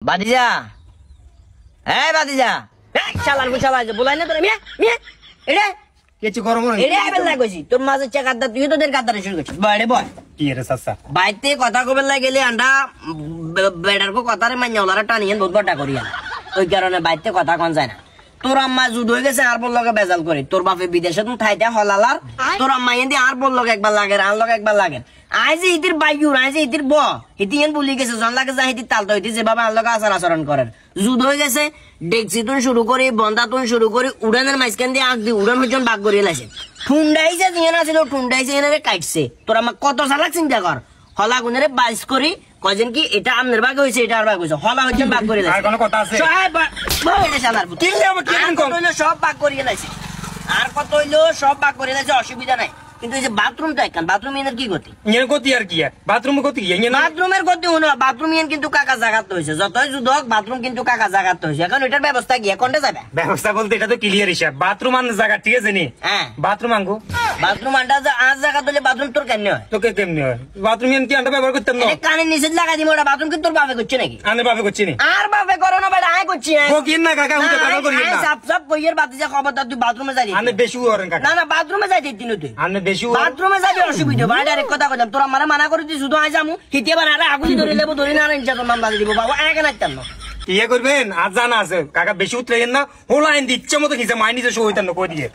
বাদিজা বাদিজা শালার শালা বলাই না তোরা মিয়া মিয়া এটা কিছু গরম না এটা আইবেল না কইছি তোর মাঝে চা গাদ্দার তুই তোদের গাদ্দার শুরু করছিস বয় বয় কি রে সাসা বাইতে কথা কবে গেলে আন্ডা বেডার কো কথারে মাইয়া ওলারা টানিয়েন বহুত বড়টা করিয়া ওই কারণে বাইতে কথা কোন যায় না তোর আম্মা জুদ হয়ে গেছে আর বল লগে বেজাল করে তোর বাপে বিদেশে তুমি থাইতে হলালার তোর আম্মা এন্দি আর বল লগে একবার লাগে আর লগে একবার লাগে আইজে ইতির বাইগুর আইজে ইতির ব ইতিয়েন বলি গেছে জন লাগে যা ইতির তাল তো ইতি যেভাবে আর লগে আচরণ করেন জুদ হয়ে গেছে ডেক্সি তুন শুরু করে বন্ধা তুন শুরু করে উড়ানের মাঝখান দিয়ে আঁক দিয়ে উড়ান হজন বাগ করিয়ে লাইছে ঠুন্ডাইছে জিয়ে না ছিল ঠুন্ডাইছে এনারে কাটছে তোর আমার কত সালাক চিন্তা কর হলা গুনেরে বাইস করি কজন কি এটা আমনের বাগ হইছে এটা আর বাগ হইছে হলা হজন বাগ করে লাইছে আর কোন কথা আছে এটা শালার পুত সব বাগ করিয়ে লাইছে আর কত হইলো সব বাগ করে লাইছে অসুবিধা নাই কিন্তু এই যে বাথরুম তো একখান বাথরুম এর কি গতি ইয়ে গতি আর কি বাথরুম গতি ইয়ে না বাথরুমের গতি হলো বাথরুম এর কিন্তু কাকা জাগাত হইছে যতই যুদক বাথরুম কিন্তু কাকা জাগাত হইছে এখন এটার ব্যবস্থা কি কোনটা যাবে ব্যবস্থা বলতে এটা তো ক্লিয়ার হিসাব বাথরুম আন জায়গা ঠিক আছে নি হ্যাঁ বাথরুম আঙ্গো বাথরুম আন্ডা আজ জায়গা দিলে বাথরুম তোর কেন হয় তোকে কেমনি হয় বাথরুম এন কি আন্ডা ব্যবহার করতাম না কানে নিচে লাগাই দিমু ওটা বাথরুম কি তোর বাপে করছে নাকি আনে বাপে করছি নি আর বাপে করো না বেটা আয় করছি ও কি না কাকা হুতে কথা করি না সব সব কইয়ের বাতিজা খবরদার তুই বাথরুমে যাই আনে বেশি হরেন কাকা না না বাথরুমে যাই দিন তুই আনে বেশি বাথরুমে যাবি অসুবিধা ভাই ডাইরেক্ট কথা কইলাম তোরা মারা মানা করে তুই শুধু আই যামু হিতে বানারে আগুলি ধরে লেবো ধরে না ইনজাতন নাম বাজি দিব বাবা এক নাইতাম না ইয়ে করবেন আজ জানা আছে কাকা বেশি উতরাইন না হোলাইন দিচ্ছে মতো কিছু মাইনি যে সইতাম না কই দিয়ে